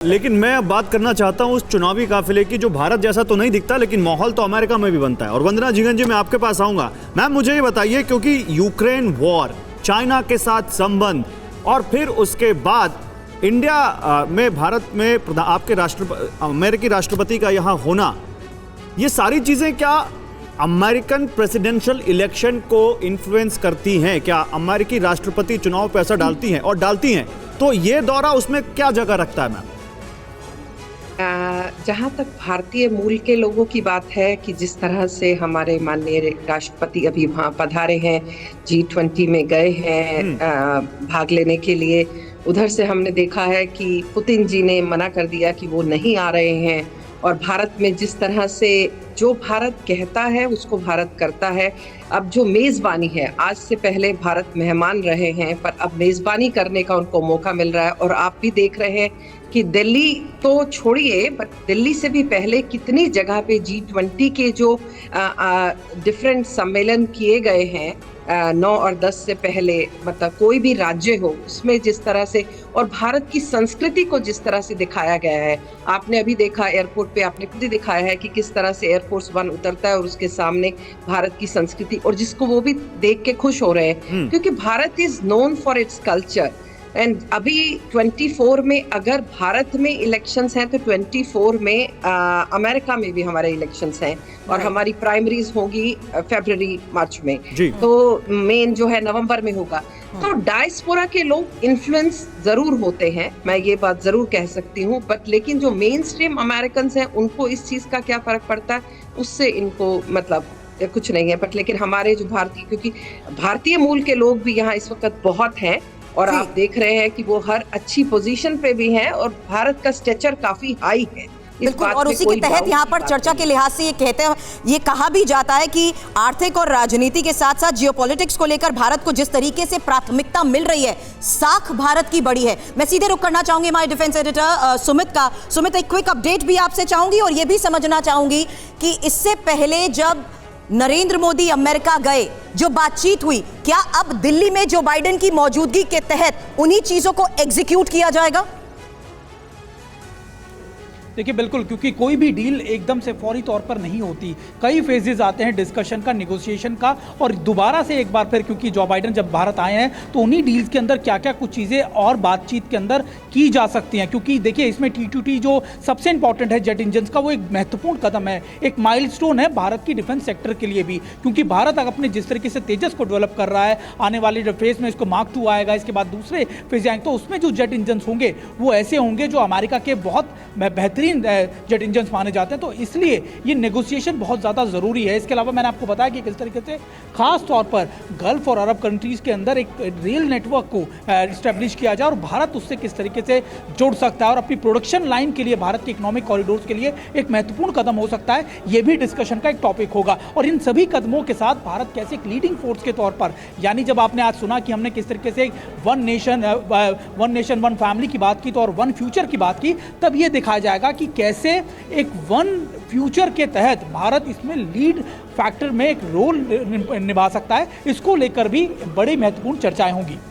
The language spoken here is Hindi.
लेकिन मैं अब बात करना चाहता हूं उस चुनावी काफिले की जो भारत जैसा तो नहीं दिखता, लेकिन माहौल तो अमेरिका में भी बनता है। और वंदना जिगन जी, मैं आपके पास आऊंगा। मैम, मुझे ये बताइए, क्योंकि यूक्रेन वॉर, चाइना के साथ संबंध और फिर उसके बाद इंडिया में भारत में आपके अमेरिकी राष्ट्रपति का यहाँ होना, ये सारी चीजें क्या अमेरिकन प्रेसिडेंशियल इलेक्शन को इन्फ्लुएंस करती हैं? क्या अमेरिकी राष्ट्रपति चुनाव पर असर डालती हैं? और डालती हैं तो ये दौरा उसमें क्या जगह रखता है मैम? जहाँ तक भारतीय मूल के लोगों की बात है कि जिस तरह से हमारे माननीय राष्ट्रपति अभी वहाँ पधारे हैं, G20 में गए हैं भाग लेने के लिए, उधर से हमने देखा है कि पुतिन जी ने मना कर दिया कि वो नहीं आ रहे हैं। और भारत में जिस तरह से जो भारत कहता है उसको भारत करता है। अब जो मेज़बानी है, आज से पहले भारत मेहमान रहे हैं, पर अब मेज़बानी करने का उनको मौका मिल रहा है। और आप भी देख रहे हैं कि दिल्ली तो छोड़िए, बट दिल्ली से भी पहले कितनी जगह पे G20 के जो डिफरेंट सम्मेलन किए गए हैं 9 और 10 से पहले, मतलब कोई भी राज्य हो उसमें जिस तरह से और भारत की संस्कृति को जिस तरह से दिखाया गया है। आपने अभी देखा एयरपोर्ट पे, आपने खुद ही दिखाया है कि किस तरह से एयरफोर्स 1 उतरता है और उसके सामने भारत की संस्कृति, और जिसको वो भी देख के खुश हो रहे हैं क्योंकि Bharat is known for its culture. And अभी 24 में अगर भारत में इलेक्शंस हैं तो 24 में अमेरिका में भी हमारे इलेक्शंस हैं और हमारी प्राइमरीज होगी फरवरी मार्च में, तो मेन जो है नवंबर में होगा। तो डायस्पोरा के लोग इन्फ्लुएंस जरूर होते हैं, मैं ये बात जरूर कह सकती हूँ, बट लेकिन जो मेन स्ट्रीम अमेरिकन हैं उनको इस चीज का क्या फर्क पड़ता है, उससे इनको मतलब कुछ नहीं है। बट लेकिन हमारे जो क्योंकि भारतीय मूल के लोग भी यहाँ इस वक्त बहुत हैं और आप देख रहे हैं कि वो हर अच्छी पोजीशन पे भी हैं और भारत का स्टेचर काफी हाई है। बिल्कुल, और उसी के तहत यहाँ पर चर्चा के लिहाज से ये कहा भी जाता है कि आर्थिक और राजनीति के साथ साथ जियोपॉलिटिक्स को लेकर भारत को जिस तरीके से प्राथमिकता मिल रही है, साख भारत की बड़ी है। मैं सीधे रुख करना चाहूंगी हमारे डिफेंस एडिटर सुमित, एक क्विक अपडेट भी आपसे चाहूंगी और ये भी समझना चाहूंगी कि इससे पहले जब नरेंद्र मोदी अमेरिका गए, जो बातचीत हुई, क्या अब दिल्ली में जो बाइडेन की मौजूदगी के तहत उन्हीं चीजों को एग्जीक्यूट किया जाएगा? देखिए बिल्कुल, क्योंकि कोई भी डील एकदम से फौरी तौर पर नहीं होती, कई फेजेस आते हैं डिस्कशन का, नेगोशिएशन का। और दोबारा से एक बार फिर, क्योंकि जो बाइडेन जब भारत आए हैं तो उन्हीं डील्स के अंदर क्या क्या कुछ चीज़ें और बातचीत के अंदर की जा सकती हैं। क्योंकि देखिए इसमें T2T जो सबसे इंपॉर्टेंट है जेट इंजन का, वो एक महत्वपूर्ण कदम है, एक माइलस्टोन है भारत की डिफेंस सेक्टर के लिए भी। क्योंकि भारत अपने जिस तरीके से तेजस को डेवलप कर रहा है, आने वाले जो फेज में इसको Mark 2 आएगा, इसके बाद दूसरे फेज आएंगे, तो उसमें जो जेट इंजन होंगे वो ऐसे होंगे जो अमेरिका के बहुत बेहतरीन जेट इंजन माने जाते हैं। तो इसलिए ये नेगोशिएशन बहुत ज़्यादा ज़रूरी है। इसके अलावा मैंने आपको बताया कि किस तरीके से खास तौर पर गल्फ और अरब कंट्रीज़ के अंदर एक रेल नेटवर्क को इस्टेब्लिश किया जाए और भारत उससे किस तरीके से जुड़ सकता है और अपनी प्रोडक्शन लाइन के लिए, भारत के इकोनॉमिक कॉरिडोर्स के लिए एक महत्वपूर्ण कदम हो सकता है। ये भी डिस्कशन का एक टॉपिक होगा। और इन सभी कदमों के साथ भारत कैसे एक लीडिंग फोर्स के तौर पर, यानी जब आपने आज सुना कि हमने किस तरीके से वन नेशन वन फैमिली की बात की तो और वन फ्यूचर की बात की, तब ये दिखाया जाएगा कि कैसे एक वन फ्यूचर के तहत भारत इसमें लीड फैक्टर में एक रोल निभा सकता है। इसको लेकर भी बड़ी महत्वपूर्ण चर्चाएं होंगी।